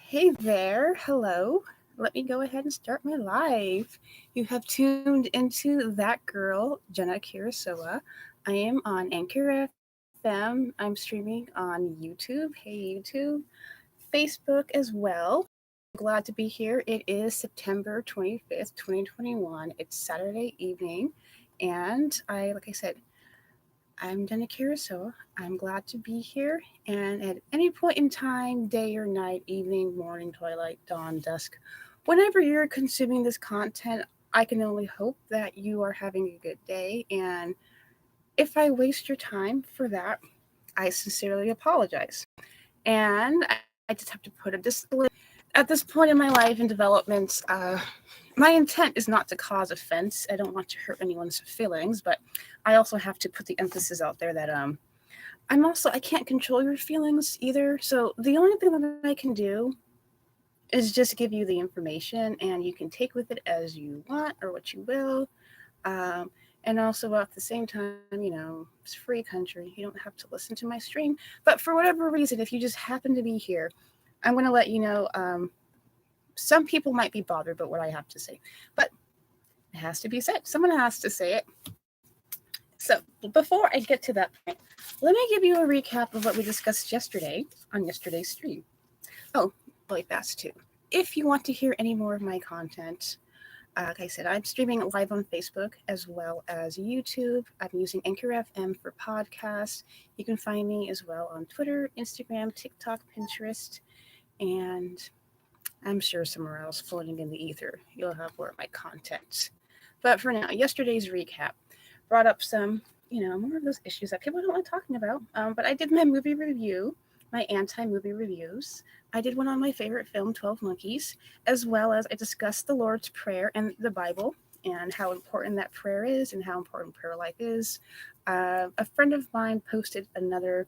Hey there, hello. Let me go ahead and start my live. You have tuned into That Girl, Jenna Kirisoa. I am on Anchor FM. I'm streaming on YouTube. Hey, YouTube. Facebook as well. Glad to be here. It is September 25th, 2021. It's Saturday evening. And like I said, I'm Jenna Kirisoa. I'm glad to be here. And at any point in time, day or night, evening, morning, twilight, dawn, dusk, whenever you're consuming this content, I can only hope that you are having a good day. And if I waste your time for that, I sincerely apologize. And I just have to put a disclaimer. At this point in my life and development, my intent is not to cause offense. I don't want to hurt anyone's feelings, but I also have to put the emphasis out there that I can't control your feelings either. So the only thing that I can do is just give you the information, and you can take with it as you want or what you will. Um, and also at the same time, it's a free country. You don't have to listen to my stream. But for whatever reason, if you just happen to be here, I'm going to let you know. Some people might be bothered by what I have to say, but it has to be said. Someone has to say it. So before I get to that point, let me give you a recap of what we discussed yesterday on yesterday's stream. Oh, like that's too. If you want to hear any more of my content, like I said, I'm streaming live on Facebook as well as YouTube. I'm using Anchor FM for podcasts. You can find me as well on Twitter, Instagram, TikTok, Pinterest, and I'm sure somewhere else floating in the ether, you'll have more of my content. But for now, yesterday's recap brought up some, more of those issues that people don't like talking about. But I did my movie review, my anti-movie reviews. I did one on my favorite film, 12 Monkeys, as well as I discussed the Lord's Prayer and the Bible and how important that prayer is and how important prayer life is. A friend of mine posted another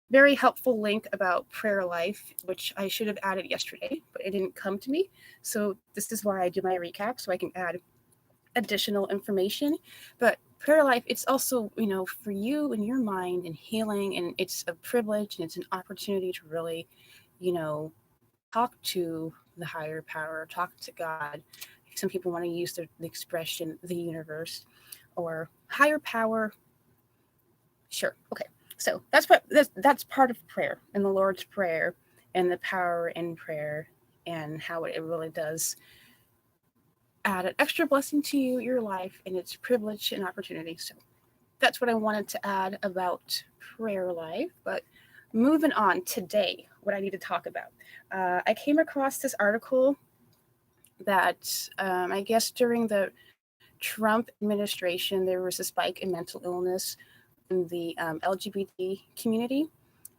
very helpful link about prayer life, which I should have added yesterday, but it didn't come to me. So this is why I do my recap, so I can add additional information. But prayer life, it's also, for you and your mind and healing, and it's a privilege and it's an opportunity to really, you know, talk to the higher power, talk to God. Some people want to use the expression the universe or higher power. Sure. Okay. So that's part of prayer and the Lord's Prayer and the power in prayer and how it really does add an extra blessing to your life and its privilege and opportunity. So that's what I wanted to add about prayer life. But moving on today, what I need to talk about. I came across this article that I guess during the Trump administration, there was a spike in mental illness in the LGBT community.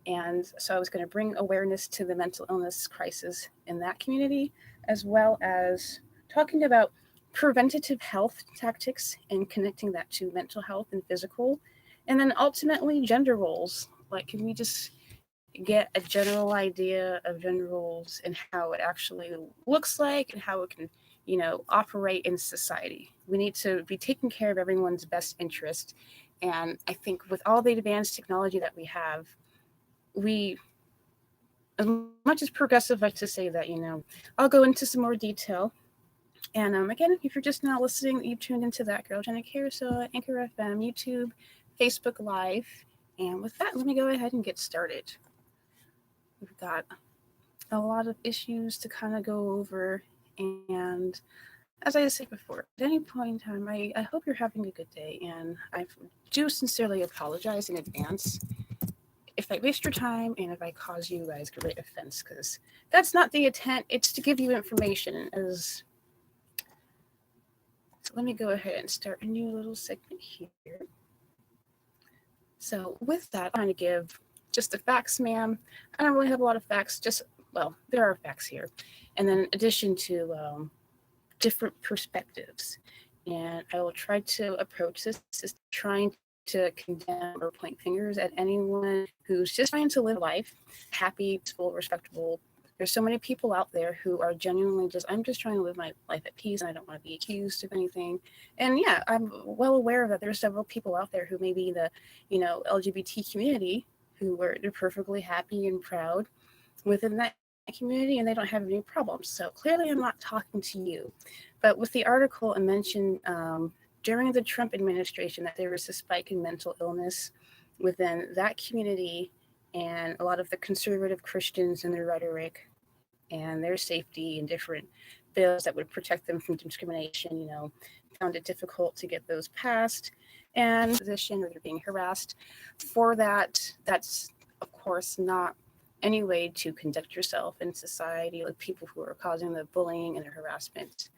And so I was going to bring awareness to the mental illness crisis in that community, as well as talking about preventative health tactics and connecting that to mental health and physical. And then ultimately, gender roles. Like, can we just get a general idea of gender roles and how it actually looks like and how it can, operate in society? We need to be taking care of everyone's best interest. And I think with all the advanced technology that we have, we, as much as progressive like to say that, I'll go into some more detail. And again, if you're just now listening, you've tuned into That Girl, Jenna Kirisoa, Anchor FM, YouTube, Facebook Live. And with that, let me go ahead and get started. We've got a lot of issues to kind of go over. And as I said before, at any point in time, I hope you're having a good day. And I do sincerely apologize in advance if I waste your time and if I cause you guys great offense, because that's not the intent. It's to give you information. So let me go ahead and start a new little segment here. So with that, I'm trying to give just the facts, ma'am. I don't really have a lot of facts. There are facts here, and then in addition to different perspectives. And I will try to approach this as trying to condemn or point fingers at anyone who's just trying to live life happy, peaceful, respectable. There's so many people out there who are genuinely I'm just trying to live my life at peace and I don't want to be accused of anything. And yeah, I'm well aware that there's several people out there who may be the, LGBT community they're perfectly happy and proud within that community and they don't have any problems. So clearly, I'm not talking to you. But with the article, it mentioned during the Trump administration that there was a spike in mental illness within that community, and a lot of the conservative Christians and their rhetoric and their safety and different bills that would protect them from discrimination, found it difficult to get those passed. And position or they're being harassed for that, that's of course not any way to conduct yourself in society with people who are causing the bullying and the harassment.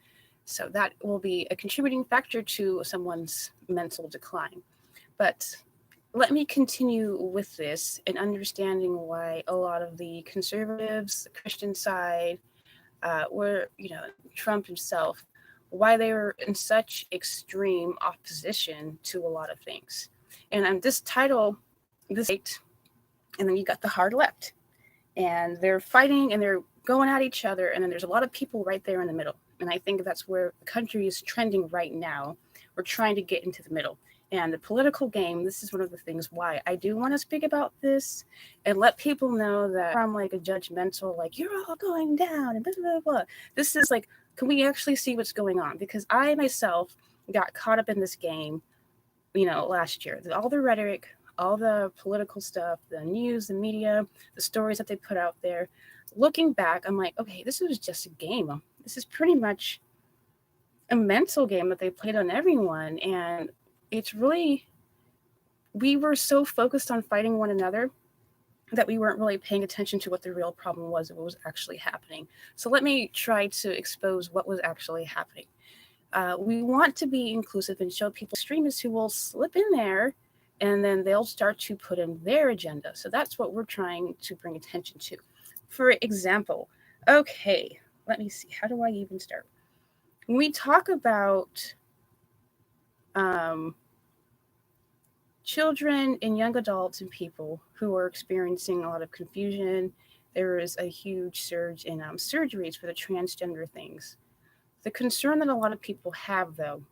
So that will be a contributing factor to someone's mental decline. But let me continue with this and understanding why a lot of the conservatives, the Christian side, were, Trump himself, why they were in such extreme opposition to a lot of things. And this title, this right, and then you got the hard left, and they're fighting and they're going at each other, and then there's a lot of people right there in the middle. And I think that's where the country is trending right now. We're trying to get into the middle. And the political game, this is one of the things why I do want to speak about this and let people know that I'm like a judgmental, like, you're all going down and blah, blah, blah. This is like, can we actually see what's going on? Because I myself got caught up in this game, last year. All the rhetoric, all the political stuff, the news, the media, the stories that they put out there. Looking back, I'm like, okay, this was just a game. This is pretty much a mental game that they played on everyone. And it's really, we were so focused on fighting one another that we weren't really paying attention to what the real problem was and what was actually happening. So let me try to expose what was actually happening. We want to be inclusive and show people extremists who will slip in there and then they'll start to put in their agenda. So that's what we're trying to bring attention to. For example, okay, let me see. How do I even start? When we talk about children and young adults and people who are experiencing a lot of confusion, there is a huge surge in surgeries for the transgender things. The concern that a lot of people have, though,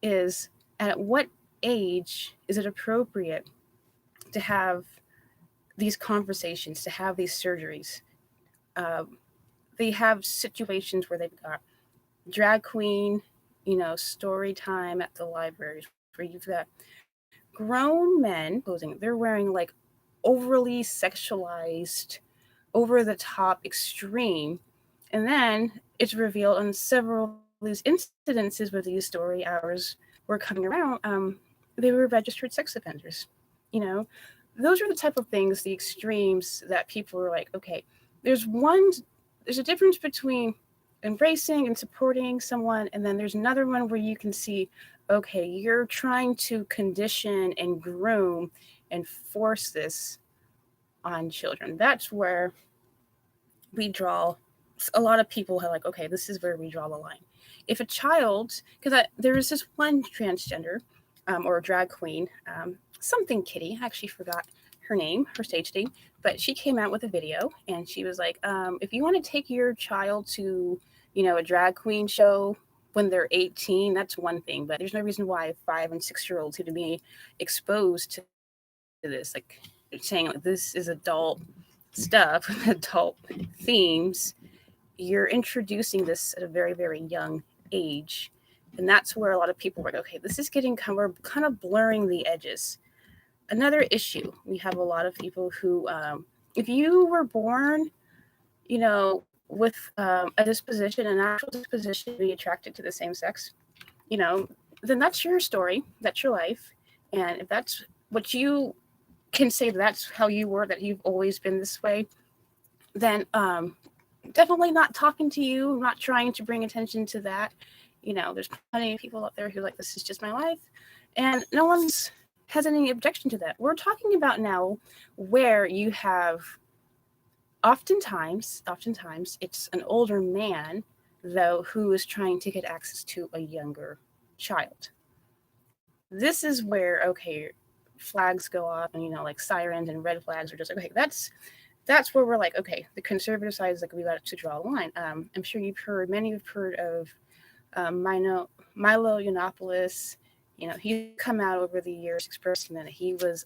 is at what age is it appropriate to have these conversations, to have these surgeries? They have situations where they've got drag queen, story time at the libraries where you've got grown men posing. They're wearing like overly sexualized, over the top, extreme. And then it's revealed on several of these incidences where these story hours were coming around, they were registered sex offenders. You know, those are the type of things, the extremes that people were like, okay, there's one, there's a difference between embracing and supporting someone, and then there's another one where you can see, okay, you're trying to condition and groom and force this on children. That's where we draw. A lot of people are like, okay, this is where we draw the line. If a child, because there is this one transgender or drag queen, something Kitty, I actually forgot her name, her stage name, but she came out with a video and she was like, if you want to take your child to, a drag queen show when they're 18, that's one thing, but there's no reason why 5 and 6-year-olds need to be exposed to this. Like, saying like, this is adult stuff, adult themes. You're introducing this at a very, very young age. And that's where a lot of people were like, okay, this is getting we're kind of blurring the edges. Another issue, we have a lot of people who, if you were born, with a disposition, an actual disposition to be attracted to the same sex, then that's your story, that's your life. And if that's what you can say, that's how you were, that you've always been this way, then definitely not talking to you, not trying to bring attention to that. There's plenty of people out there who like, this is just my life. And no one's has any objection to that. We're talking about now where you have oftentimes it's an older man, though, who is trying to get access to a younger child. This is where, okay, flags go off and, like sirens and red flags are just like, okay, that's where we're like, okay, the conservative side is like, we got to draw a line. I'm sure many have heard of Milo Yiannopoulos. He's come out over the years expressing that he was,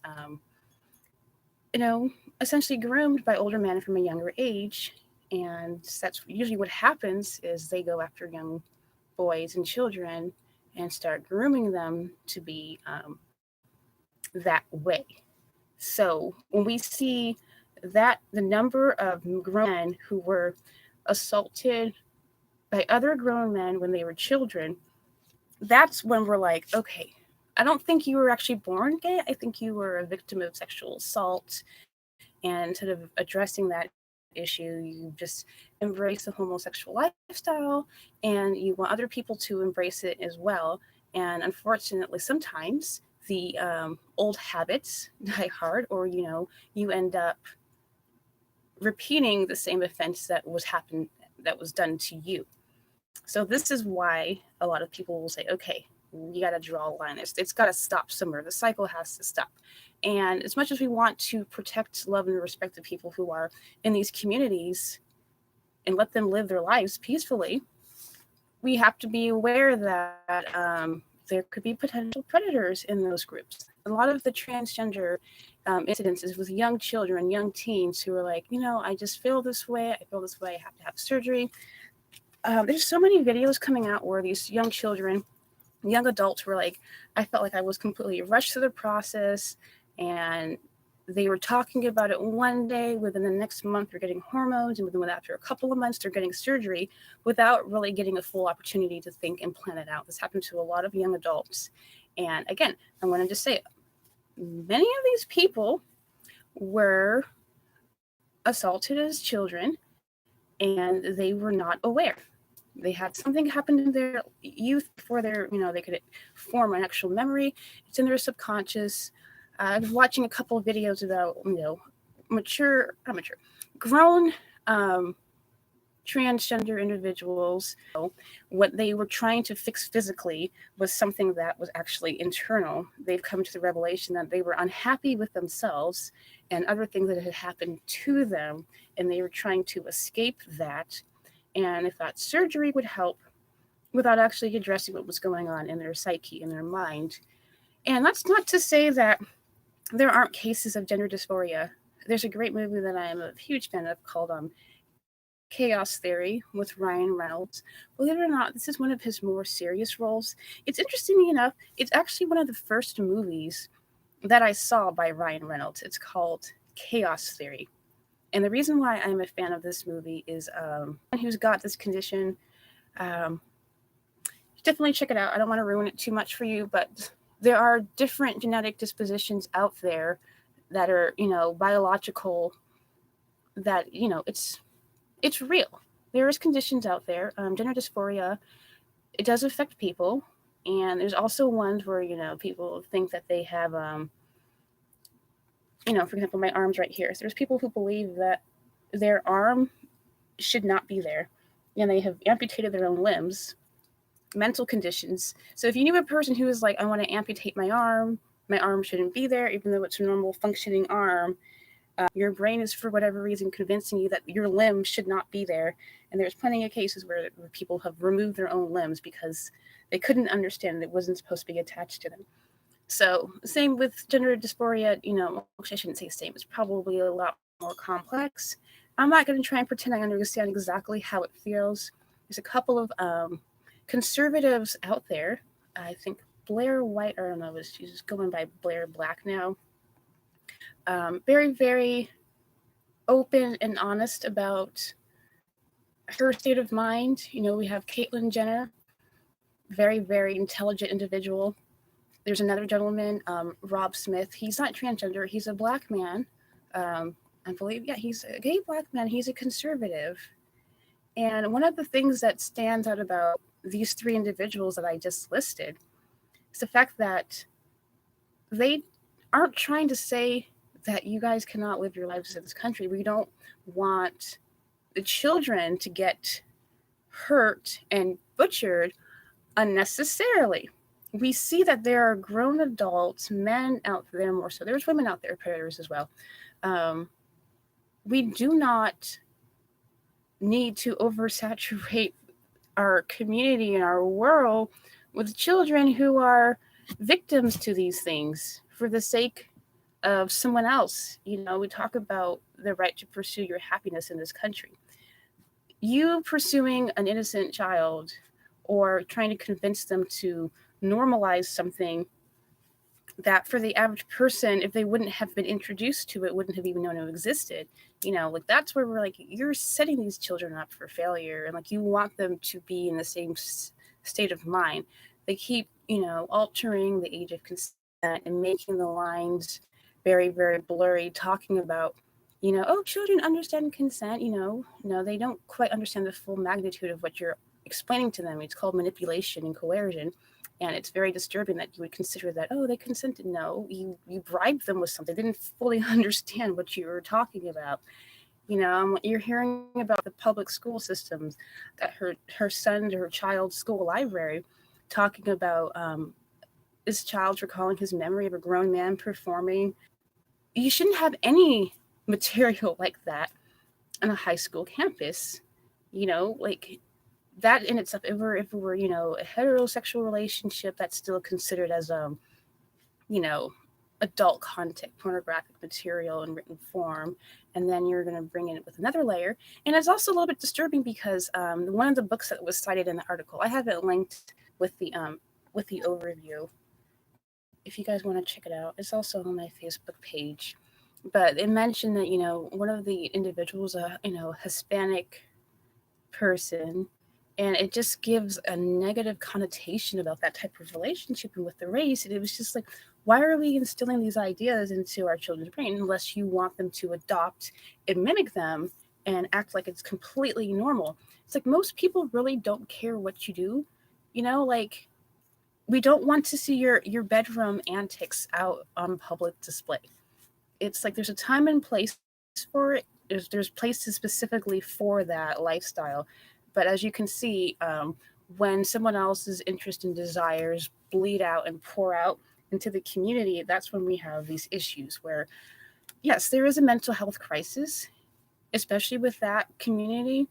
essentially groomed by older men from a younger age. And that's usually what happens is they go after young boys and children and start grooming them to be that way. So when we see that the number of grown men who were assaulted by other grown men when they were children, that's when we're like, okay, I don't think you were actually born gay. I think you were a victim of sexual assault. And instead of addressing that issue, you just embrace the homosexual lifestyle and you want other people to embrace it as well. And unfortunately, sometimes the old habits die hard, or you end up repeating the same offense that was done to you. So this is why a lot of people will say, okay, you got to draw a line. It's got to stop somewhere. The cycle has to stop. And as much as we want to protect, love, and respect the people who are in these communities and let them live their lives peacefully, we have to be aware that there could be potential predators in those groups. A lot of the transgender incidences with young children, young teens who are like, I just feel this way. I feel this way. I have to have surgery. There's so many videos coming out where these young children, young adults were like, I felt like I was completely rushed through the process, and they were talking about it one day. Within the next month, they're getting hormones, and after a couple of months, they're getting surgery without really getting a full opportunity to think and plan it out. This happened to a lot of young adults. And again, I wanted to say, many of these people were assaulted as children, and they were not aware. They had something happen in their youth before they could form an actual memory. It's in their subconscious. I was watching a couple of videos about, grown transgender individuals. What they were trying to fix physically was something that was actually internal. They've come to the revelation that they were unhappy with themselves and other things that had happened to them, and they were trying to escape that. And if that surgery would help without actually addressing what was going on in their psyche, in their mind. And that's not to say that there aren't cases of gender dysphoria. There's a great movie that I am a huge fan of called Chaos Theory with Ryan Reynolds. Believe it or not, this is one of his more serious roles. It's interesting enough, it's actually one of the first movies that I saw by Ryan Reynolds. It's called Chaos Theory. And the reason why I'm a fan of this movie is who's got this condition. Definitely check it out. I don't want to ruin it too much for you, but there are different genetic dispositions out there that are, biological, that, it's real. There is conditions out there. Gender dysphoria, it does affect people. And there's also ones where, people think that they have, for example, my arm's right here. So there's people who believe that their arm should not be there, and they have amputated their own limbs. Mental conditions. So if you knew a person who was like, I want to amputate my arm shouldn't be there, even though it's a normal functioning arm, your brain is for whatever reason convincing you that your limb should not be there. And there's plenty of cases where people have removed their own limbs because they couldn't understand it wasn't supposed to be attached to them. So same with gender dysphoria, actually I shouldn't say same, it's probably a lot more complex. I'm not going to try and pretend I understand exactly how it feels. There's a couple of conservatives out there. I think Blair White, or I don't know, she's going by Blair Black now. Very, very open and honest about her state of mind. We have Caitlyn Jenner, very, very intelligent individual. There's another gentleman, Rob Smith. He's not transgender. He's a black man. I believe, he's a gay black man. He's a conservative. And one of the things that stands out about these three individuals that I just listed is the fact that they aren't trying to say that you guys cannot live your lives in this country. We don't want the children to get hurt and butchered unnecessarily. We see that there are grown adults, men out there more so. There's women out there, predators as well. We do not need to oversaturate our community and our world with children who are victims to these things for the sake of someone else. We talk about the right to pursue your happiness in this country. you pursuing an innocent child or trying to convince them to normalize something that for the average person, if they wouldn't have been introduced to it, wouldn't have even known it existed. Like that's where we're like, you're setting these children up for failure, and like you want them to be in the same state of mind. They keep, altering the age of consent and making the lines very, very blurry, talking about, oh, children understand consent. No, they don't quite understand the full magnitude of what you're explaining to them. It's called manipulation and coercion, and it's very disturbing that you would consider that, oh, they consented. No, you bribed them with something. They didn't fully understand what you were talking about. You're hearing about the public school systems, that her son or her child's school library, talking about this child's recalling his memory of a grown man performing. You shouldn't have any material like that on a high school campus. Like that in itself, if it were a heterosexual relationship, that's still considered as you know adult content, pornographic material in written form. And then you're going to bring in it with another layer, and it's also a little bit disturbing because one of the books that was cited in the article, I have it linked with the overview if you guys want to check it out. It's also on my Facebook page. But it mentioned that one of the individuals, a Hispanic person, and it just gives a negative connotation about that type of relationship and with the race. And it was just like, why are we instilling these ideas into our children's brain unless you want them to adopt and mimic them and act like it's completely normal? It's like most people really don't care what you do. Like, we don't want to see your bedroom antics out on public display. It's like there's a time and place for it. There's places specifically for that lifestyle. But as you can see, when someone else's interest and desires bleed out and pour out into the community, that's when we have these issues where, yes, there is a mental health crisis, especially with that community.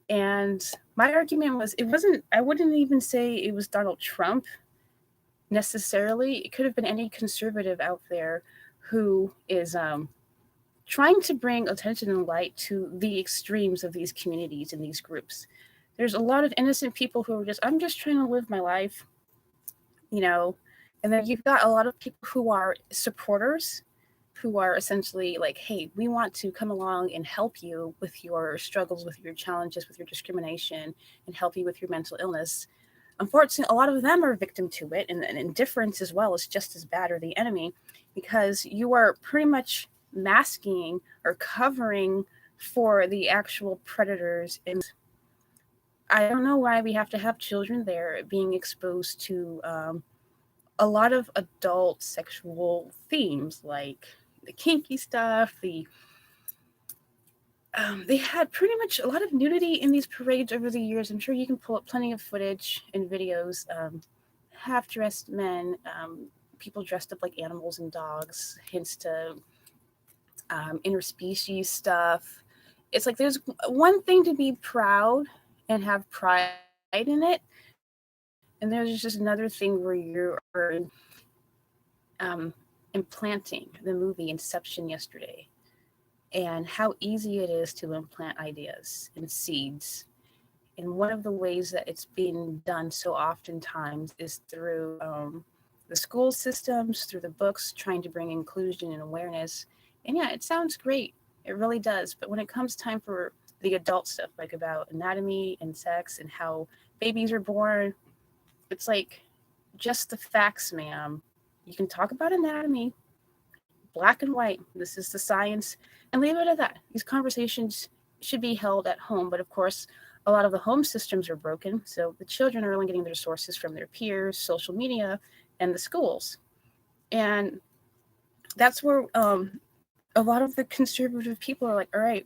And my argument was, I wouldn't even say it was Donald Trump necessarily. It could have been any conservative out there who is trying to bring attention and light to the extremes of these communities and these groups. There's a lot of innocent people who are just, I'm just trying to live my life, you know, and then you've got a lot of people who are supporters, who are essentially like, hey, we want to come along and help you with your struggles, with your challenges, with your discrimination, and help you with your mental illness. Unfortunately, a lot of them are victim to it, and indifference as well is just as bad, or the enemy, because you are pretty much masking or covering for the actual predators. And I don't know why we have to have children there being exposed to a lot of adult sexual themes, like the kinky stuff. They had pretty much a lot of nudity in these parades over the years. I'm sure you can pull up plenty of footage and videos. Half-dressed men, people dressed up like animals and dogs, hints to interspecies stuff. It's like there's one thing to be proud and have pride in it, and there's just another thing where you are implanting the movie Inception yesterday, and how easy it is to implant ideas and seeds. And one of the ways that it's being done so oftentimes is through the school systems, through the books, trying to bring inclusion and awareness. And yeah, it sounds great. It really does. But when it comes time for the adult stuff, like about anatomy and sex and how babies are born, it's like, just the facts, ma'am. You can talk about anatomy, black and white. This is the science, and leave it at that. These conversations should be held at home, but of course, a lot of the home systems are broken. So the children are only getting their sources from their peers, social media, and the schools. And that's where a lot of the conservative people are like, all right,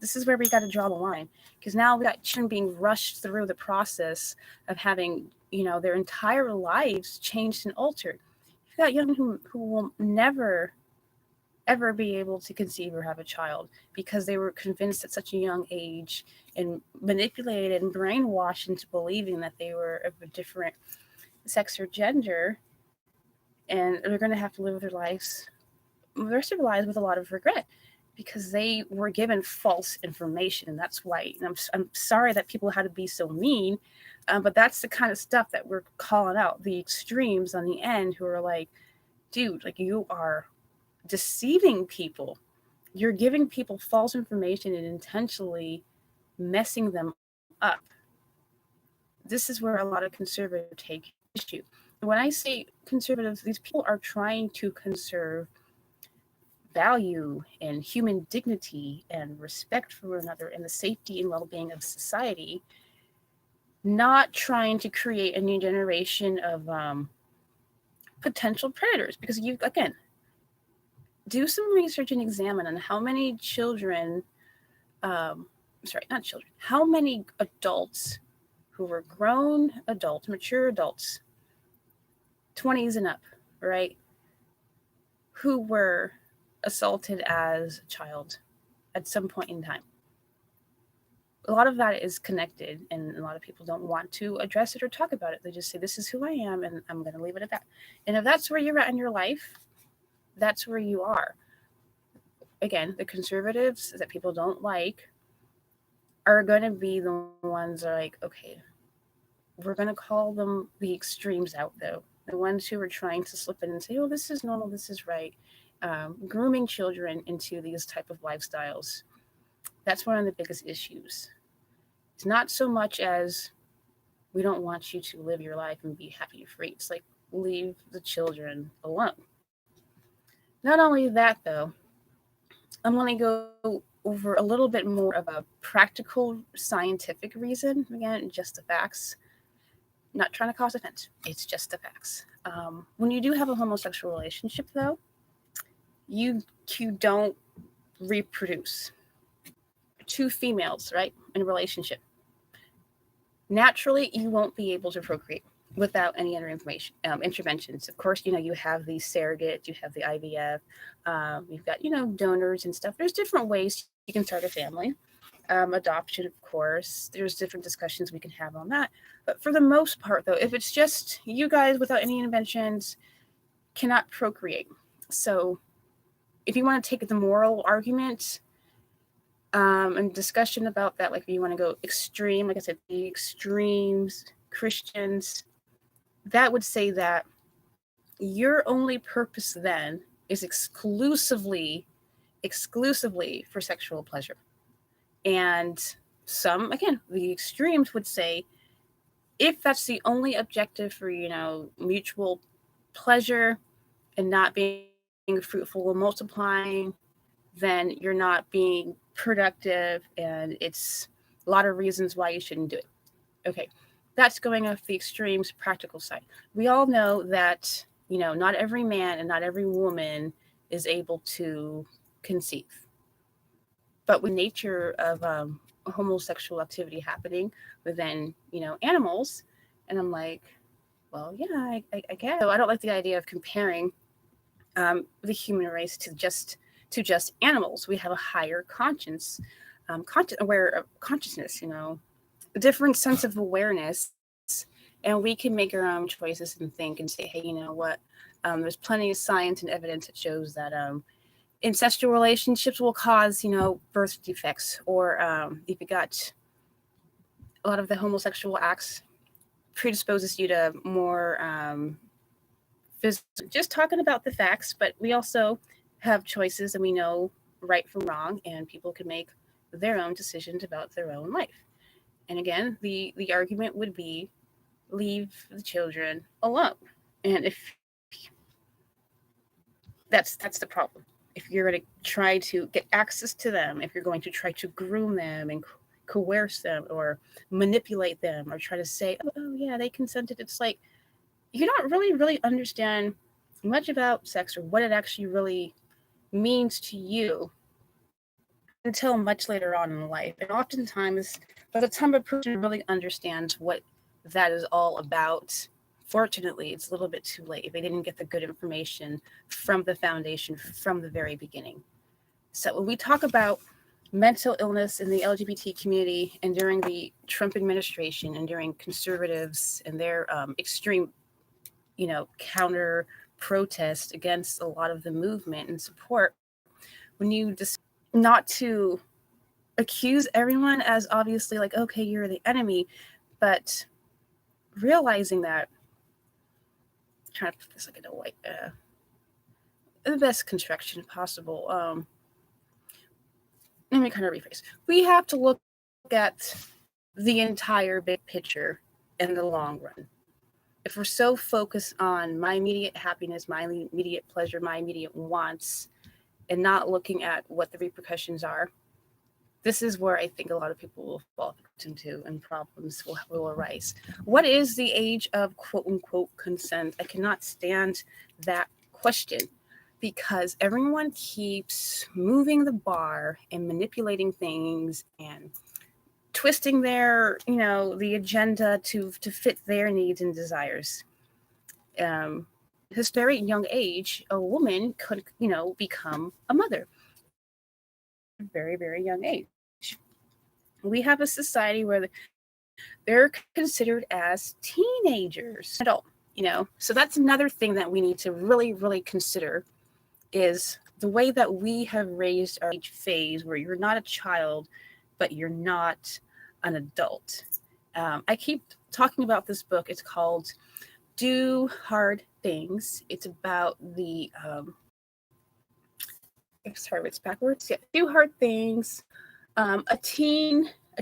this is where we got to draw the line, because now we got children being rushed through the process of having, their entire lives changed and altered. You've got young who will never ever be able to conceive or have a child because they were convinced at such a young age and manipulated and brainwashed into believing that they were of a different sex or gender, and they're going to have to live their lives, the rest of their lives, with a lot of regret, because they were given false information, and that's why. And I'm sorry that people had to be so mean, but that's the kind of stuff that we're calling out. The extremes on the end who are like, dude, like you are deceiving people. You're giving people false information and intentionally messing them up. This is where a lot of conservatives take issue. When I say conservatives, these people are trying to conserve value and human dignity and respect for one another and the safety and well-being of society, not trying to create a new generation of potential predators. Because you, again, do some research and examine on how many children, not children, how many adults who were grown adults, mature adults, 20s and up, right, who were assaulted as a child at some point in time. A lot of that is connected, and a lot of people don't want to address it or talk about it. They just say, this is who I am, and I'm going to leave it at that. And if that's where you're at in your life, that's where you are. Again, the conservatives that people don't like are going to be the ones that are like, okay, we're going to call them the extremes out, though. The ones who are trying to slip in and say, oh, this is normal, this is right. Grooming children into these type of lifestyles. That's one of the biggest issues. It's not so much as we don't want you to live your life and be happy and free. It's like, leave the children alone. Not only that, though, I'm going to go over a little bit more of a practical scientific reason. Again, just the facts. Not trying to cause offense. It's just the facts. When you do have a homosexual relationship, though, you don't reproduce. Two females, right, in a relationship. Naturally, you won't be able to procreate without any other interventions. Of course, you have the surrogate, you have the IVF, you've got, donors and stuff. There's different ways you can start a family. Adoption, of course. There's different discussions we can have on that. But for the most part, though, if it's just you guys without any interventions, cannot procreate. So if you want to take the moral argument and discussion about that, like if you want to go extreme, like I said, the extremes, Christians, that would say that your only purpose then is exclusively for sexual pleasure. And some, again, the extremes would say, if that's the only objective for, mutual pleasure and not being fruitful and multiplying, then you're not being productive, and it's a lot of reasons why you shouldn't do it. Okay, that's going off the extremes practical side. We all know that, not every man and not every woman is able to conceive. But with nature of homosexual activity happening within, animals, and I'm like, well, yeah, I guess. So I don't like the idea of comparing the human race to just animals. We have a higher consciousness, a different sense of awareness, and we can make our own choices and think and say, hey, you know what? There's plenty of science and evidence that shows that incestual relationships will cause, birth defects, or if you got a lot of the homosexual acts predisposes you to more just talking about the facts, but we also have choices, and we know right from wrong, and people can make their own decisions about their own life. And again, the argument would be, leave the children alone. And if that's the problem. If you're going to try to get access to them, if you're going to try to groom them and coerce them or manipulate them or try to say, oh yeah, they consented, it's like, you don't really understand much about sex or what it actually really means to you until much later on in life. And oftentimes, by the time a person really understands what that is all about, fortunately, it's a little bit too late if they didn't get the good information from the foundation from the very beginning. So when we talk about mental illness in the LGBT community, and during the Trump administration, and during conservatives and their extreme, counter protest against a lot of the movement and support, when you not to accuse everyone as obviously like, okay, you're the enemy, but realizing that, trying to put this like in a white, the best construction possible. Let me kind of rephrase. We have to look at the entire big picture in the long run. If we're so focused on my immediate happiness, my immediate pleasure, my immediate wants, and not looking at what the repercussions are, this is where I think a lot of people will fall victim to and problems will arise. What is the age of quote unquote consent? I cannot stand that question because everyone keeps moving the bar and manipulating things and twisting their, the agenda to fit their needs and desires. This very young age, a woman could, become a mother at a very, very young age. We have a society where they're considered as teenagers, adult, So that's another thing that we need to really, really consider is the way that we have raised our age phase where you're not a child, but you're not an adult. I keep talking about this book. It's called Do Hard Things. It's about the sorry, it's backwards. Yeah, Do Hard Things. A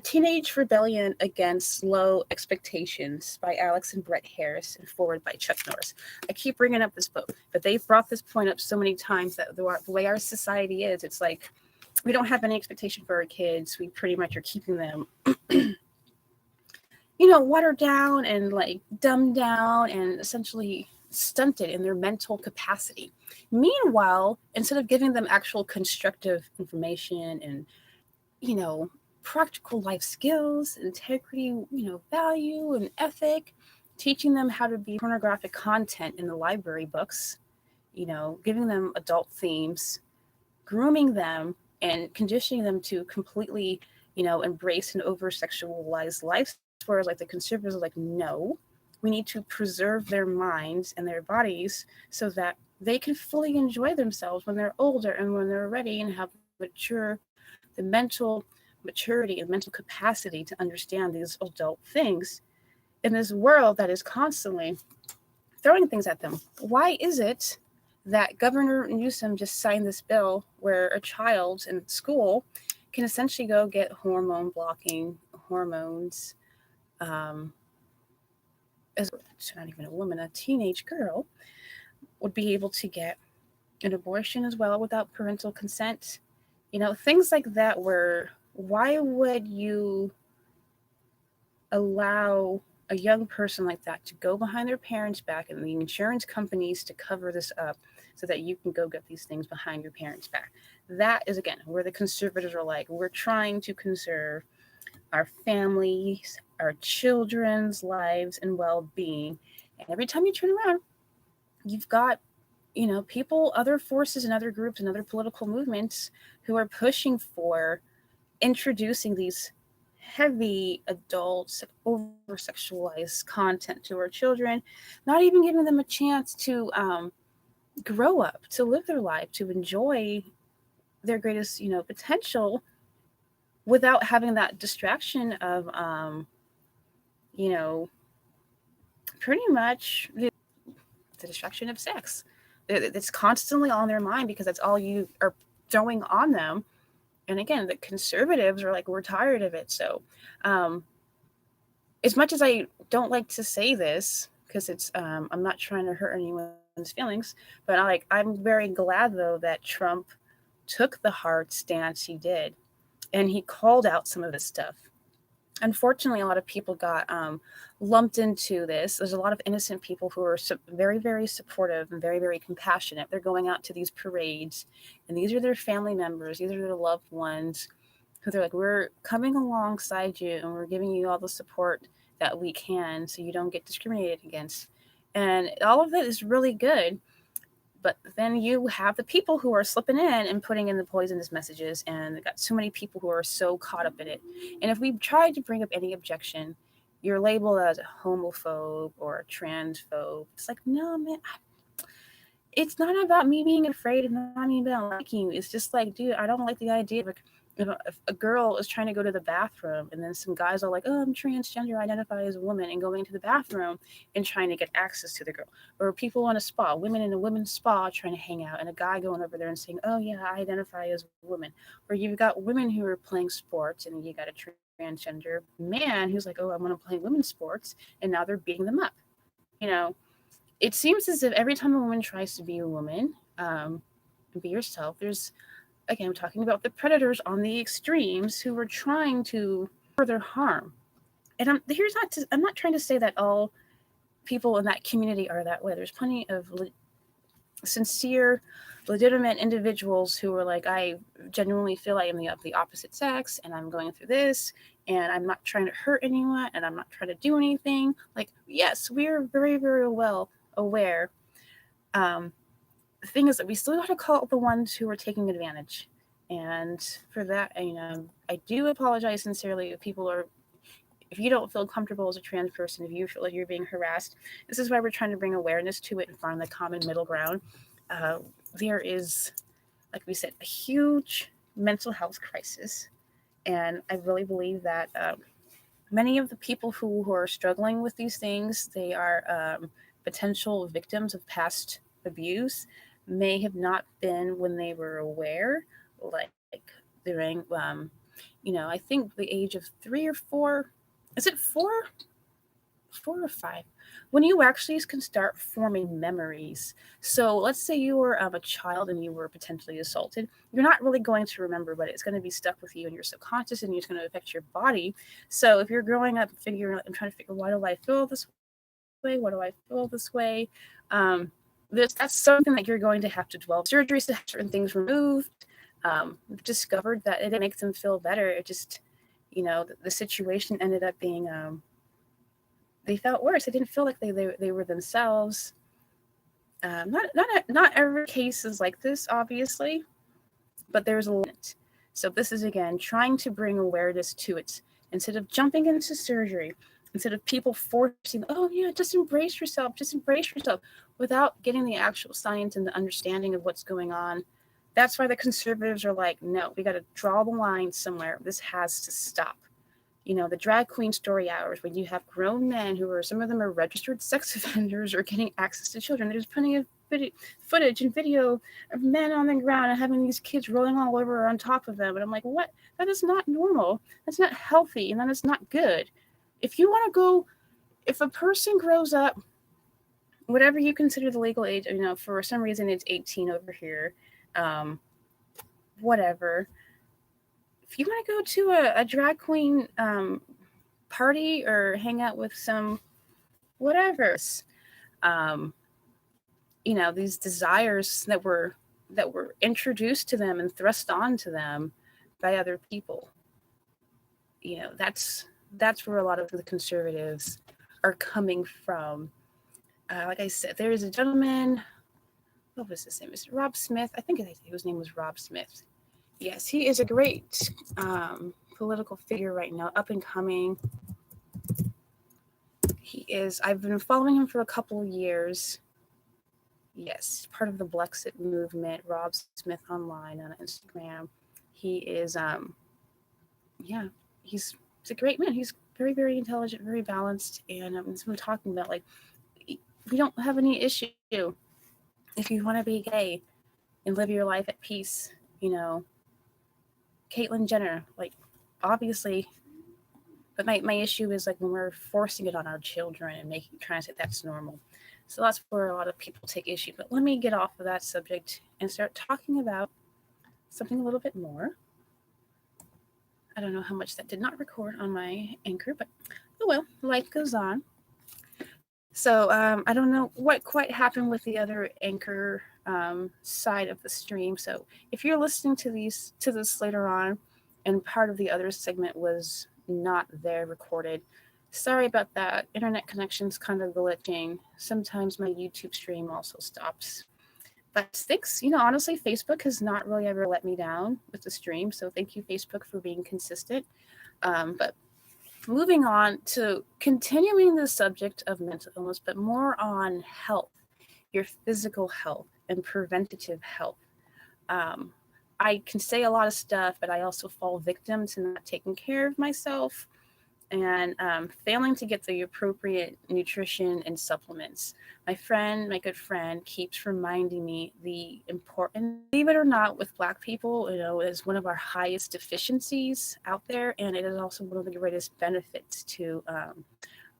teenage rebellion against low expectations by Alex and Brett Harris and forward by Chuck Norris. I keep bringing up this book, but they've brought this point up so many times that the way our society is, it's like we don't have any expectation for our kids. We pretty much are keeping them watered down and like dumbed down and essentially stunted in their mental capacity. Meanwhile, instead of giving them actual constructive information and, practical life skills, integrity, value and ethic, teaching them how to be pornographic content in the library books, giving them adult themes, grooming them and conditioning them to completely, embrace an over sexualized life. Whereas like the conservatives are like, no, we need to preserve their minds and their bodies so that they can fully enjoy themselves when they're older and when they're ready and have the mental maturity and mental capacity to understand these adult things in this world that is constantly throwing things at them. Why is it that Governor Newsom just signed this bill where a child in school can essentially go get hormone blocking hormones as not even a woman, a teenage girl would be able to get an abortion as well without parental consent. Things like that where why would you allow a young person like that to go behind their parents' back and the insurance companies to cover this up so that you can go get these things behind your parents' back? That is, again, where the conservatives are like, we're trying to conserve our families, our children's lives and well-being. And every time you turn around, you've got, people, other forces and other groups and other political movements who are pushing for introducing these heavy adult over sexualized content to our children, not even giving them a chance to grow up, to live their life, to enjoy their greatest potential without having that distraction of you know pretty much the distraction of sex. It's constantly on their mind because that's all you are throwing on them. And again, the conservatives are like, we're tired of it. So as much as I don't like to say this, because it's I'm not trying to hurt anyone's feelings, but I'm very glad though that Trump took the hard stance he did and he called out some of this stuff. Unfortunately, a lot of people got lumped into this. There's a lot of innocent people who are very, very supportive and very, very compassionate. They're going out to these parades, and these are their family members. These are their loved ones who they're like, we're coming alongside you, and we're giving you all the support that we can so you don't get discriminated against. And all of that is really good. But then you have the people who are slipping in and putting in the poisonous messages, and they've got so many people who are so caught up in it. And if we tried to bring up any objection, you're labeled as a homophobe or a transphobe. It's like, no, man, it's not about me being afraid and not me about liking you. It's just like, dude, I don't like the idea of if a girl is trying to go to the bathroom and then some guys are like, oh, I'm transgender, identify as a woman, and going into the bathroom and trying to get access to the girl. Or people on a spa, women in a women's spa trying to hang out, and a guy going over there and saying, oh, yeah, I identify as a woman. Or you've got women who are playing sports and you got a transgender man who's like, oh, I want to play women's sports, and now they're beating them up. You know, it seems as if every time a woman tries to be a woman, and be yourself, there's, again, I'm talking about the predators on the extremes who are trying to further harm. And I'm not trying to say that all people in that community are that way. There's plenty of sincere, legitimate individuals who are like, I genuinely feel I am the opposite sex, and I'm going through this, and I'm not trying to hurt anyone, and I'm not trying to do anything. Like, yes, we're very, very well aware. Um, the thing is that we still got to call out the ones who are taking advantage. And for that, I do apologize sincerely if people are, if you don't feel comfortable as a trans person, if you feel like you're being harassed. This is why we're trying to bring awareness to it and find the common middle ground. Uh, there is, like we said, a huge mental health crisis. And I really believe that many of the people who are struggling with these things, they are potential victims of past abuse, may have not been when they were aware, like during, I think the age of 3 or 4. Is it 4 or 5, when you actually can start forming memories. So let's say you were a child and you were potentially assaulted. You're not really going to remember, but it's going to be stuck with you in your subconscious and it's going to affect your body. So if you're growing up figuring, I'm trying to figure, why do I feel this way? What do I feel this way? That's something that you're going to have to dwell. Surgeries to have certain things removed. We've discovered that it didn't make them feel better. It just, the situation ended up being they felt worse. They didn't feel like they were themselves. Not every case is like this, obviously, but there's a limit. So this is again trying to bring awareness to it instead of jumping into surgery, instead of people forcing, oh yeah, just embrace yourself, without getting the actual science and the understanding of what's going on. That's why the conservatives are like, no, we got to draw the line somewhere. This has to stop. The drag queen story hours when you have grown men who are, some of them are registered sex offenders or getting access to children. There's plenty of footage and video of men on the ground and having these kids rolling all over on top of them. And I'm like, what? That is not normal. That's not healthy. And that is not good. If you want to go, if a person grows up, whatever you consider the legal age, for some reason it's 18 over here, whatever. If you want to go to a drag queen party or hang out with some whatever, um, these desires that were introduced to them and thrust onto them by other people. That's where a lot of the conservatives are coming from. Like I said, there is a gentleman. What was his name? Is it Rob Smith? I think his name was Rob Smith. Yes, he is a great political figure right now, up and coming. He is. I've been following him for a couple of years. Yes, part of the Blexit movement. Rob Smith online on Instagram. He is. Yeah, he's a great man. He's very, very intelligent, very balanced, and he's been talking about, like, we don't have any issue if you want to be gay and live your life at peace. Caitlyn Jenner, like, obviously. But my issue is, like, when we're forcing it on our children and trying to say that's normal. So that's where a lot of people take issue. But let me get off of that subject and start talking about something a little bit more. I don't know how much that did not record on my Anchor, but oh well, life goes on. So I don't know what quite happened with the other Anchor side of the stream. So if you're listening to this later on, and part of the other segment was not there recorded, sorry about that. Internet connection's kind of glitching. Sometimes my YouTube stream also stops. But thanks, honestly, Facebook has not really ever let me down with the stream. So thank you, Facebook, for being consistent. But moving on to continuing the subject of mental illness, but more on health, your physical health, and preventative health. Um, I can say a lot of stuff, but I also fall victim to not taking care of myself and failing to get the appropriate nutrition and supplements. My good friend, keeps reminding me the importance. Believe it or not, with Black people, is one of our highest deficiencies out there, and it is also one of the greatest benefits to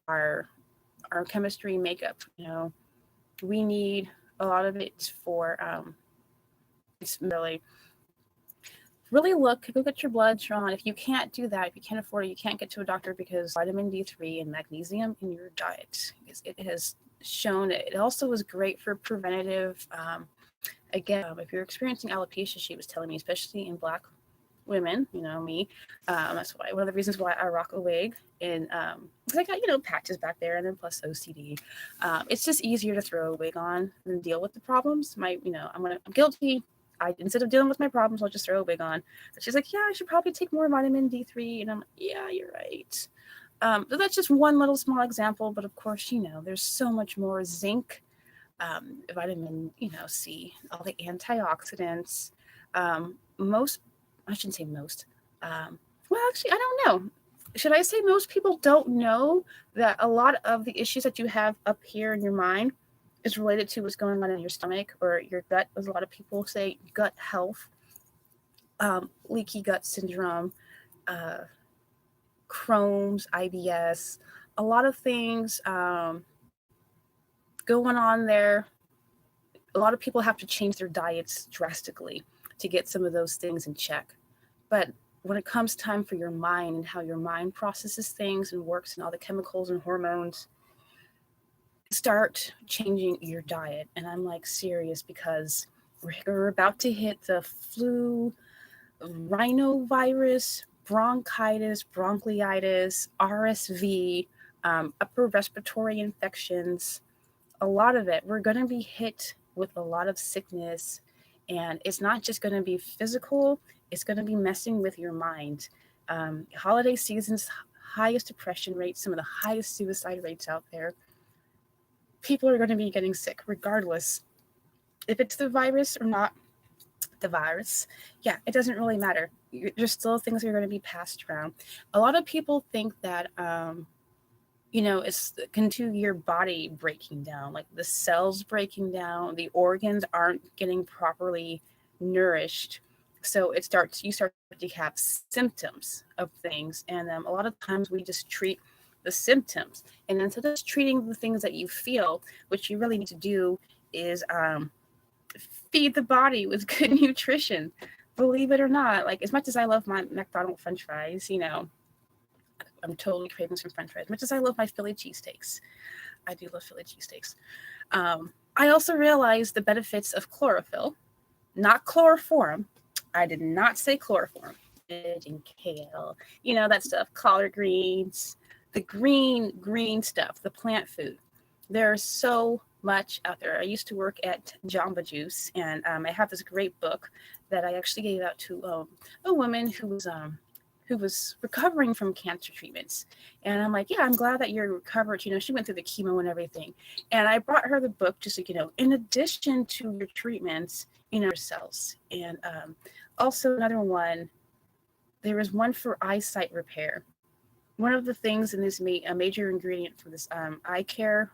our our chemistry makeup. We need a lot of it for it's really look at your blood drawn. If you can't do that, if you can't afford it, you can't get to a doctor because vitamin D3 and magnesium in your diet. It has shown it. It also is great for preventative. Again, if you're experiencing alopecia, she was telling me, especially in Black women, me. That's why one of the reasons why I rock a wig, and because I got patches back there, and then plus OCD. It's just easier to throw a wig on than deal with the problems. I'm guilty. Instead of dealing with my problems, I'll just throw a wig on. But she's like, yeah, I should probably take more vitamin D3, and I'm like, yeah, you're right. But that's just one little small example. But of course, there's so much more zinc, vitamin, C, all the antioxidants. Most, I shouldn't say most. Well, actually, I don't know. Should I say most people don't know that a lot of the issues that you have up here in your mind is related to what's going on in your stomach or your gut, as a lot of people say, gut health, leaky gut syndrome, uh, Crohn's, IBS, a lot of things going on there. A lot of people have to change their diets drastically to get some of those things in check. But when it comes time for your mind and how your mind processes things and works and all the chemicals and hormones, start changing your diet. And I'm like serious because we're about to hit the flu, rhinovirus, bronchitis, bronchiolitis, RSV, upper respiratory infections, a lot of it. We're going to be hit with a lot of sickness, and it's not just going to be physical, it's going to be messing with your mind. Holiday season's highest depression rates, some of the highest suicide rates out there. People are going to be getting sick regardless if it's the virus or not the virus. Yeah, it doesn't really matter. There's still things that are going to be passed around. A lot of people think that it's into your body breaking down, like the cells breaking down, the organs aren't getting properly nourished. So you start to have symptoms of things. And a lot of times we just treat the symptoms. And instead of treating the things that you feel, what you really need to do is feed the body with good nutrition. Believe it or not, like as much as I love my McDonald's French fries, I'm totally craving some French fries. As much as I love my Philly cheesesteaks, I do love Philly cheesesteaks. I also realized the benefits of chlorophyll, not chloroform. I did not say chloroform. And kale, that stuff, collard greens, the green stuff, the plant food. There's so much out there. I used to work at Jamba Juice, and I have this great book that I actually gave out to a woman who was recovering from cancer treatments. And I'm like, yeah, I'm glad that you're recovered. She went through the chemo and everything. And I brought her the book just like, in addition to your treatments, your cells. And also another one, there was one for eyesight repair. One of the things in this a major ingredient for this eye care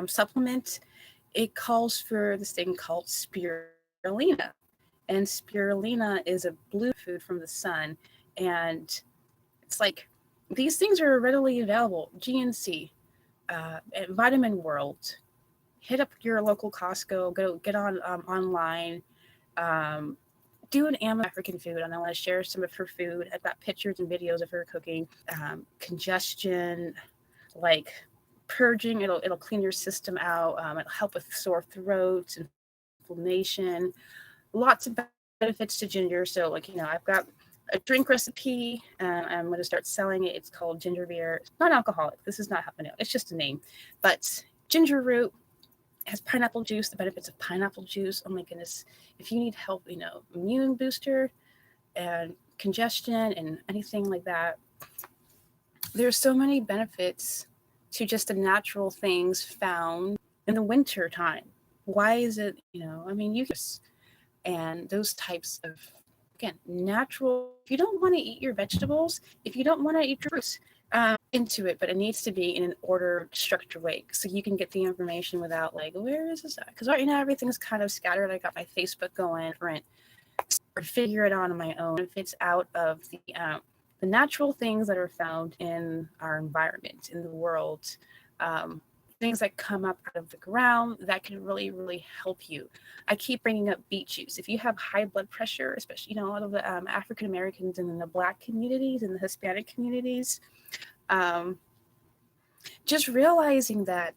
supplement, it calls for this thing called spirulina. And spirulina is a blue food from the sun. And it's like these things are readily available. GNC, at Vitamin World. Hit up your local Costco. Go get on online. Do an Amazon African food, and I want to share some of her food. I've got pictures and videos of her cooking. Congestion, like purging. It'll clean your system out. It'll help with sore throats, inflammation. Lots of benefits to ginger. So, I've got a drink recipe, and I'm going to start selling it. It's called ginger beer. It's not alcoholic. This is not habanero. It's just a name. But ginger root has pineapple juice. The benefits of pineapple juice. Oh my goodness! If you need help, immune booster and congestion and anything like that, there's so many benefits to just the natural things found in the winter time. Why is it, I mean, and those types of, again, natural. If you don't want to eat your vegetables, if you don't want to eat your fruits, into it, but it needs to be in an ordered, structured way so you can get the information without like, where is this at? Because right now everything's kind of scattered. I got my Facebook going, rent, or figure it out on my own. If it's out of the natural things that are found in our environment, in the world, um, things that come up out of the ground that can really, really help you. I keep bringing up beet juice. If you have high blood pressure, especially a lot of the African Americans and in the Black communities and the Hispanic communities, um, just realizing that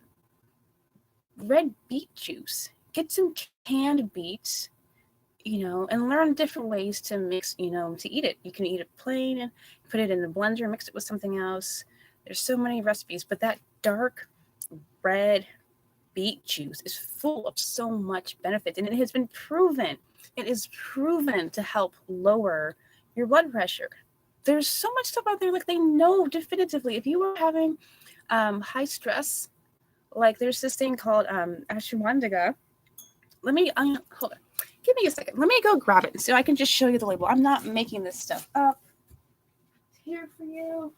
red beet juice, get some canned beets, and learn different ways to mix, to eat it. You can eat it plain and put it in the blender, mix it with something else. There's so many recipes, but that dark red beet juice is full of so much benefit, and it has been proven. It is proven to help lower your blood pressure. There's so much stuff out there, like they know definitively if you are having high stress, like there's this thing called ashwagandha. Let me hold on. Give me a second. Let me go grab it so I can just show you the label. I'm not making this stuff up. It's here for you.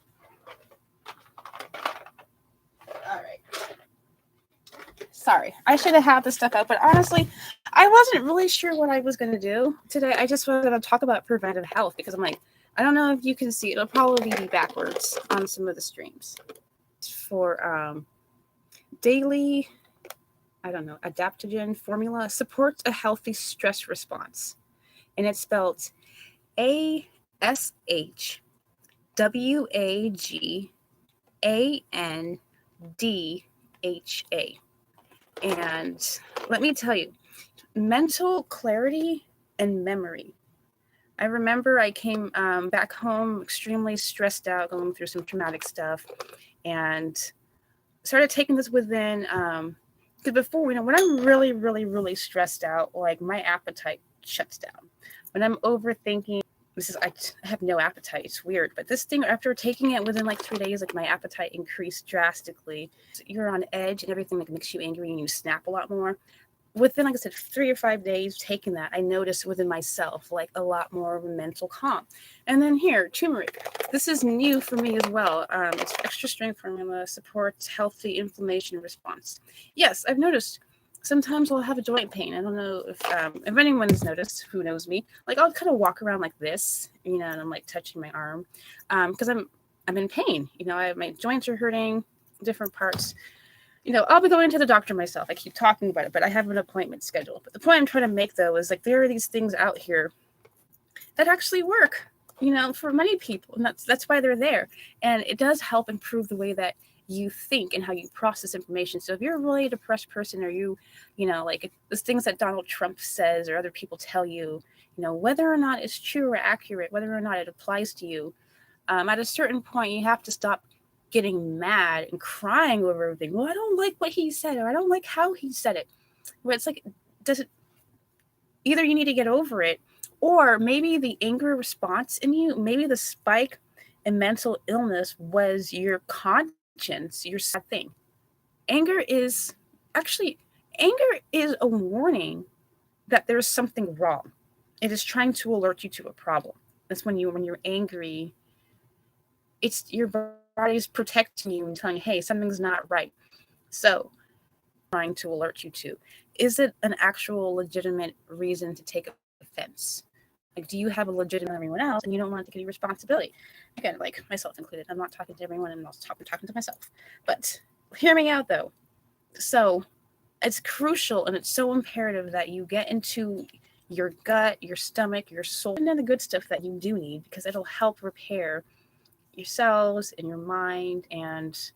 All right. Sorry, I should have had this stuff out, but honestly, I wasn't really sure what I was going to do today. I just wanted to talk about preventive health because I'm like, I don't know if you can see. It'll probably be backwards on some of the streams. For daily, I don't know, adaptogen formula supports a healthy stress response. And it's spelled ASHWAGANDHA. And let me tell you, mental clarity and memory. I remember I came back home extremely stressed out, going through some traumatic stuff, and started taking this within. Because before, when I'm really, really, really stressed out, like my appetite shuts down. When I'm overthinking, I have no appetite. It's weird, but this thing, after taking it within like 3 days, like my appetite increased drastically. You're on edge, and everything like makes you angry, and you snap a lot more. Within, like I said, 3 or 5 days taking that, I noticed within myself like a lot more of a mental calm. And then here, turmeric. This is new for me as well. It's extra strength formula, supports healthy inflammation response. Yes, I've noticed sometimes I'll have a joint pain. I don't know if anyone's noticed, who knows me. Like I'll kind of walk around like this, and I'm like touching my arm, because I'm in pain. My joints are hurting, different parts. I'll be going to the doctor myself. I keep talking about it, but I have an appointment scheduled. But the point I'm trying to make, though, is like there are these things out here that actually work, for many people. And that's why they're there. And it does help improve the way that you think and how you process information. So if you're a really depressed person, or like the things that Donald Trump says or other people tell you, whether or not it's true or accurate, whether or not it applies to you, at a certain point, you have to stop getting mad and crying over everything. Well, I don't like what he said, or I don't like how he said it. Where it's like, does it? Either you need to get over it, or maybe the anger response in you, maybe the spike in mental illness was your conscience, your sad thing. Anger is actually anger is a warning that there's something wrong. It is trying to alert you to a problem. That's when you're angry. It's your body's protecting you and telling you, hey, something's not right. So, trying to alert you to, is it an actual legitimate reason to take offense? Like, do you have a legitimate everyone else and you don't want to take any responsibility? Again, like myself included. I'm not talking to everyone, and I'm also talking to myself. But hear me out, though. So, it's crucial and it's so imperative that you get into your gut, your stomach, your soul, and then the good stuff that you do need, because it'll help repair your cells and your mind, and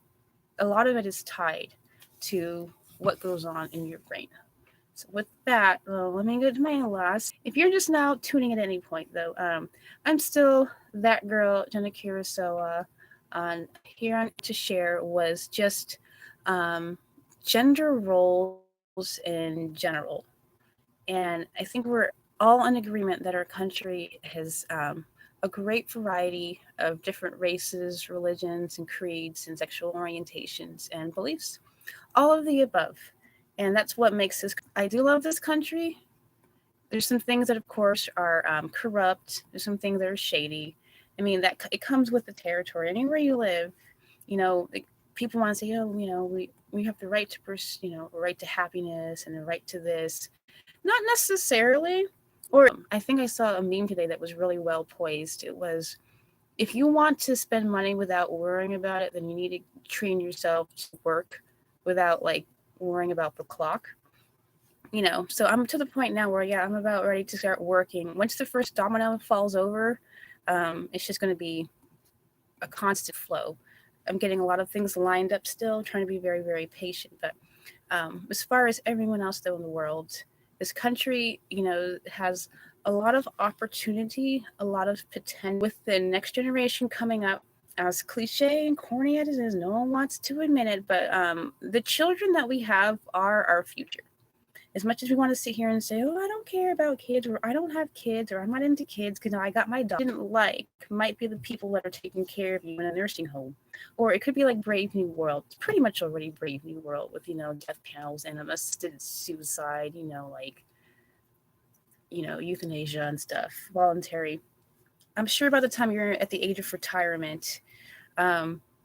a lot of it is tied to what goes on in your brain. So with that, let me go to my last. If you're just now tuning in at any point, though, I'm still that girl, Jenna Kurosawa. Here on to share was just gender roles in general, and I think we're all in agreement that our country has a great variety of different races, religions, and creeds, and sexual orientations and beliefs, all of the above. And that's what makes this. I do love this country. There's some things that, of course, are corrupt. There's some things that are shady. I mean, that it comes with the territory. Anywhere you live, like, people want to say, oh, we have the right to, right to happiness and the right to this. Not necessarily. Or I think I saw a meme today that was really well poised. It was, if you want to spend money without worrying about it, then you need to train yourself to work without like worrying about the clock. So I'm to the point now where, yeah, I'm about ready to start working. Once the first domino falls over, it's just going to be a constant flow. I'm getting a lot of things lined up still, trying to be very, very patient. But as far as everyone else, though, in the world, this country, has a lot of opportunity, a lot of potential with the next generation coming up. As cliche and corny as it is, no one wants to admit it, but the children that we have are our future. As much as we want to sit here and say, oh, I don't care about kids, or I don't have kids, or I'm not into kids because I got my dog, didn't like, might be the people that are taking care of you in a nursing home. Or it could be like Brave New World. It's pretty much already Brave New World with, death panels and assisted suicide, like, euthanasia and stuff, voluntary. I'm sure by the time you're at the age of retirement,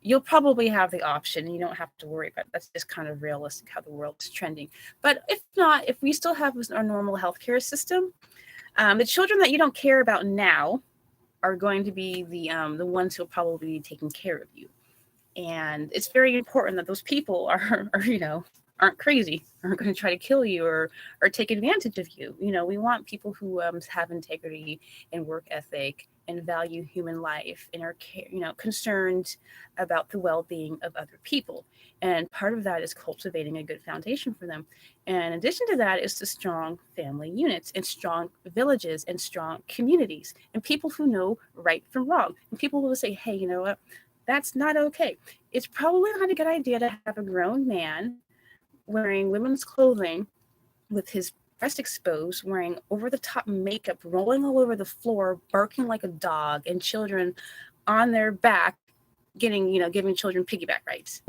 you'll probably have the option. You don't have to worry about it. That's just kind of realistic how the world's trending. But if not, if we still have our normal healthcare system, the children that you don't care about now are going to be the ones who will probably be taking care of you. And it's very important that those people are aren't crazy, aren't going to try to kill you or take advantage of you. We want people who have integrity and work ethic and value human life and are concerned about the well-being of other people. And part of that is cultivating a good foundation for them. And in addition to that is the strong family units and strong villages and strong communities and people who know right from wrong. And people will say, hey, you know what? That's not okay. It's probably not a good idea to have a grown man wearing women's clothing with his breast exposed, wearing over-the-top makeup, rolling all over the floor, barking like a dog, and children on their back giving children piggyback rides.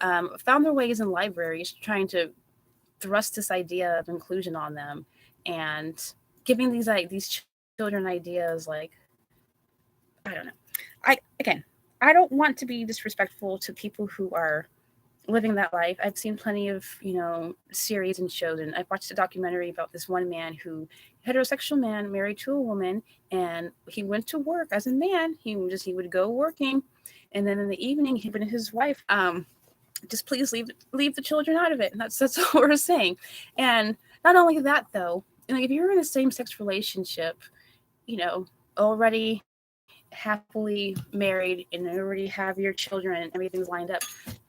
Found their ways in libraries trying to thrust this idea of inclusion on them and giving these children ideas like, I don't know. I don't want to be disrespectful to people who are living that life. I've seen plenty of, series and shows, and I've watched a documentary about this one man heterosexual man married to a woman, and he went to work as a man. He would go working, and then in the evening, he and his wife, just please leave the children out of it. And that's all we're saying. And not only that, though, if you're in a same-sex relationship, already happily married and already have your children and everything's lined up.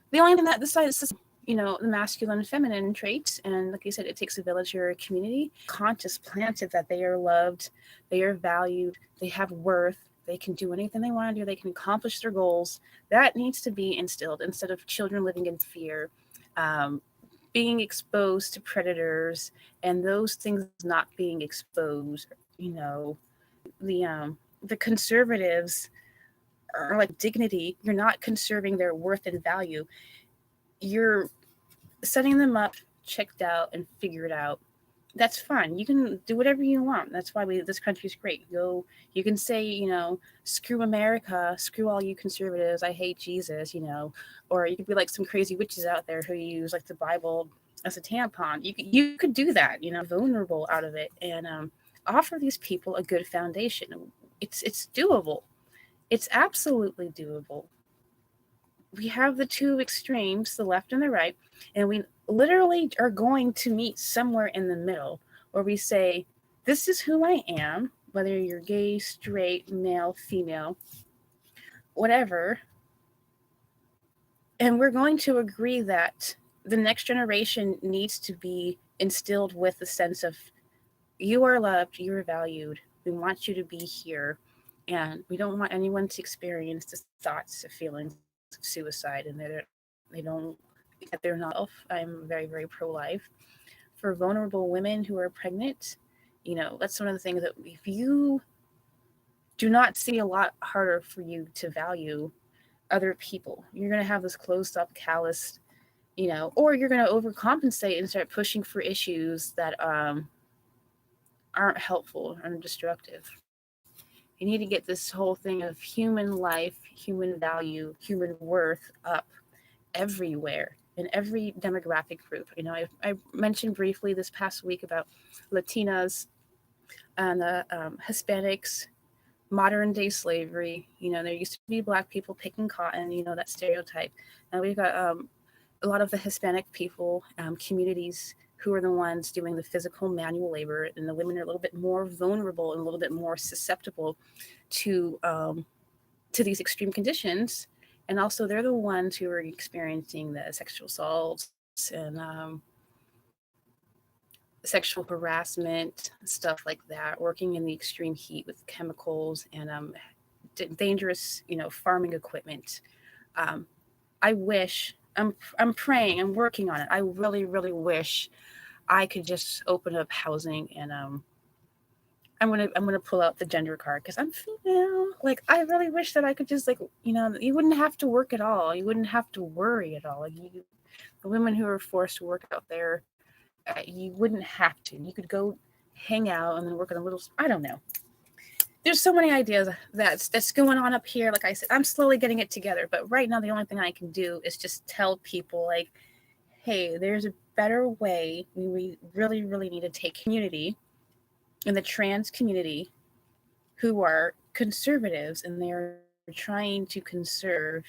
The only thing that this side is, the masculine and feminine traits. And like I said, it takes a village or a community conscious planted that they are loved, they are valued, they have worth, they can do anything they want to do, they can accomplish their goals. That needs to be instilled instead of children living in fear, being exposed to predators, and those things not being exposed. The conservatives are like dignity. You're not conserving their worth and value. You're setting them up, checked out, and figured out. That's fine. You can do whatever you want. That's why this country's great. You can say, screw America, screw all you conservatives, I hate Jesus, or you could be like some crazy witches out there who use like the Bible as a tampon. You could do that, vulnerable out of it, and offer these people a good foundation. It's doable. It's absolutely doable. We have the two extremes, the left and the right, and we literally are going to meet somewhere in the middle where we say, this is who I am, whether you're gay, straight, male, female, whatever. And we're going to agree that the next generation needs to be instilled with a sense of, you are loved, you are valued, we want you to be here. And we don't want anyone to experience the thoughts of feelings of suicide, and they're not. I'm very, very pro-life. For vulnerable women who are pregnant, that's one of the things that if you do not see, a lot harder for you to value other people. You're going to have this closed up, callous or you're going to overcompensate and start pushing for issues that aren't helpful and destructive. You need to get this whole thing of human life, human value, human worth up everywhere in every demographic group. I mentioned briefly this past week about Latinas and the Hispanics, modern day slavery. There used to be black people picking cotton, that stereotype. Now we've got a lot of the Hispanic people, communities who are the ones doing the physical manual labor, and the women are a little bit more vulnerable and a little bit more susceptible to these extreme conditions. And also, they're the ones who are experiencing the sexual assaults and sexual harassment, stuff like that, working in the extreme heat with chemicals and dangerous, farming equipment. Um, I wish I'm praying, I'm working on it. I really, really wish I could just open up housing and I'm gonna pull out the gender card because I'm female. Like I really wish that I could just you wouldn't have to work at all. You wouldn't have to worry at all. The women who are forced to work out there, you wouldn't have to. You could go hang out and then work on a little. I don't know. There's so many ideas that's going on up here. Like I said, I'm slowly getting it together. But right now, the only thing I can do is just tell people like, hey, there's a better way. We really, really need to take community in the trans community who are conservatives and they're trying to conserve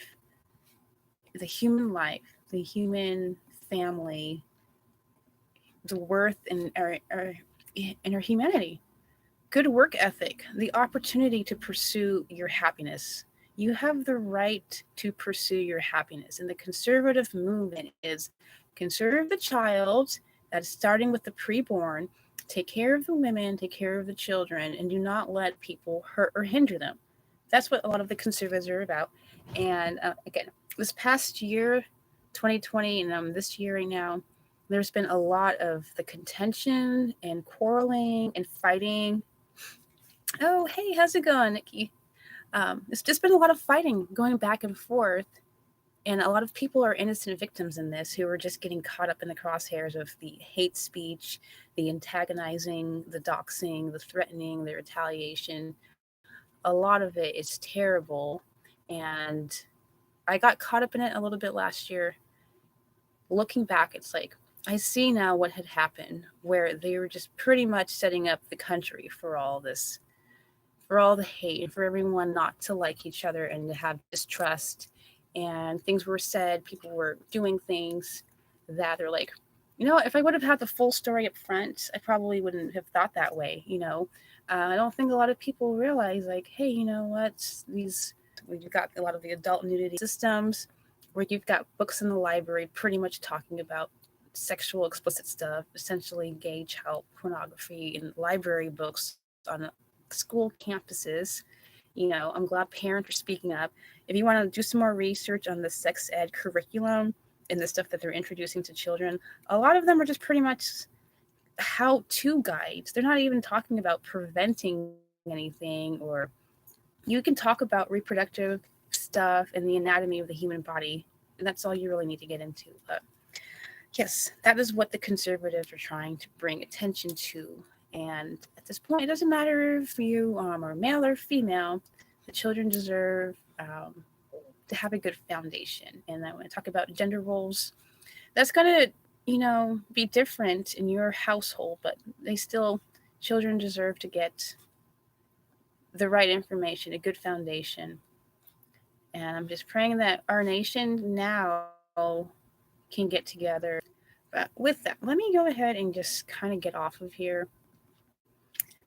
the human life, the human family, the worth in our humanity, good work ethic, the opportunity to pursue your happiness. You have the right to pursue your happiness. And the conservative movement is conserve the child, that's starting with the preborn, take care of the women, take care of the children, and do not let people hurt or hinder them. That's what a lot of the conservatives are about. And again, this past year, 2020, and this year right now, there's been a lot of the contention and quarreling and fighting. Oh, hey, how's it going, Nikki? It's just been a lot of fighting going back and forth. And a lot of people are innocent victims in this who are just getting caught up in the crosshairs of the hate speech, the antagonizing, the doxing, the threatening, the retaliation. A lot of it is terrible. And I got caught up in it a little bit last year. Looking back, it's like, I see now what had happened, where they were just pretty much setting up the country for all this, for all the hate, and for everyone not to like each other and to have distrust. And things were said, people were doing things that they're like, if I would have had the full story up front, I probably wouldn't have thought that way. I don't think a lot of people realize, like, hey, you know what? We've got a lot of the adult nudity systems where you've got books in the library pretty much talking about sexual explicit stuff, essentially gay child pornography in library books on school campuses. I'm glad parents are speaking up. If you want to do some more research on the sex ed curriculum and the stuff that they're introducing to children, a lot of them are just pretty much how-to guides. They're not even talking about preventing anything, or you can talk about reproductive stuff and the anatomy of the human body, and that's all you really need to get into. But yes, that is what the conservatives are trying to bring attention to. And at this point, it doesn't matter if you are male or female, the children deserve to have a good foundation. And I want to talk about gender roles. That's going to, be different in your household, but children deserve to get the right information, a good foundation. And I'm just praying that our nation now can get together. But with that, let me go ahead and just kind of get off of here.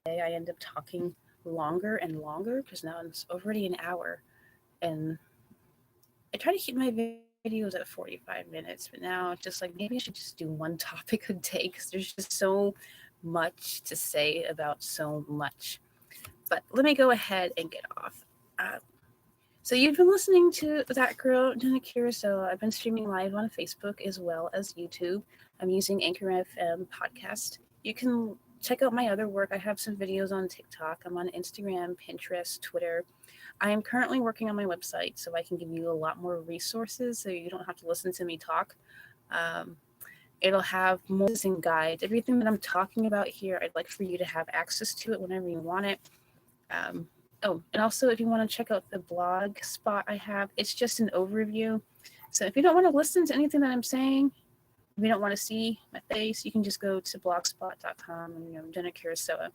I end up talking longer and longer because now it's already an hour. And I try to keep my videos at 45 minutes, but now it's just like maybe I should just do one topic a day because there's just so much to say about so much. But let me go ahead and get off. So you've been listening to That Girl, Jenna Kurosawa. I've been streaming live on Facebook as well as YouTube. I'm using Anchor FM podcast. You can check out my other work. I have some videos on TikTok. I'm on Instagram, Pinterest, Twitter. I am currently working on my website so I can give you a lot more resources so you don't have to listen to me talk. Um, It'll have more and guides. Everything that I'm talking about here, I'd like for you to have access to it whenever you want it. Um, oh, and also if you want to check out the blog spot I have, it's just an overview. So if you don't want to listen to anything that I'm saying, if you don't want to see my face, you can just go to blogspot.com and Jenna Kurosawa,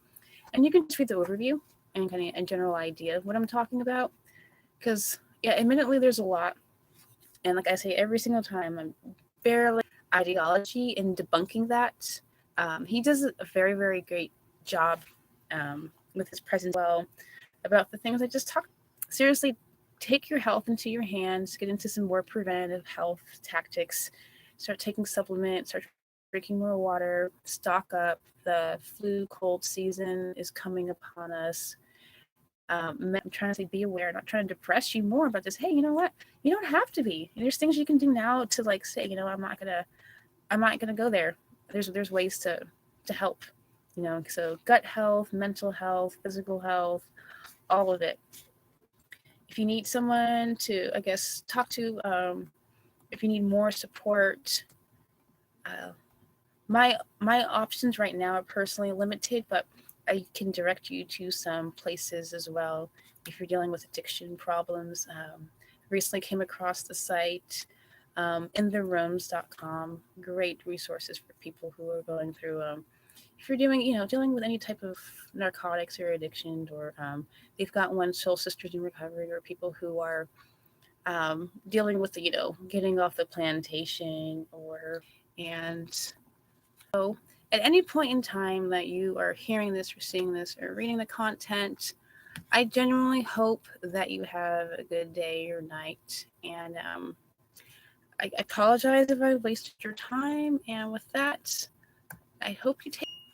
and you can just read the overview and kind of a general idea of what I'm talking about. Because yeah, admittedly, there's a lot, and like I say every single time, I'm barely ideology in debunking that. He does a very, very great job with his presence well about the things I just talked. Seriously, take your health into your hands. Get into some more preventative health tactics. Start taking supplements. Start drinking more water. Stock up. The flu cold season is coming upon us. I'm trying to say be aware, not trying to depress you more, but just hey, you know what? You don't have to be. And there's things you can do now to like say, I'm not gonna go there. There's ways to help. So gut health, mental health, physical health, all of it. If you need someone to, I guess, talk to, if you need more support, uh, my options right now are personally limited, but I can direct you to some places as well if you're dealing with addiction problems. Recently came across the site intherooms.com. Great resources for people who are going through if you're dealing with any type of narcotics or addiction, or they've got one Soul Sisters in Recovery, or people who are dealing with the getting off the plantation, or and so at any point in time that you are hearing this or seeing this or reading the content, I genuinely hope that you have a good day or night. And I apologize if I wasted your time. And with that, I hope you take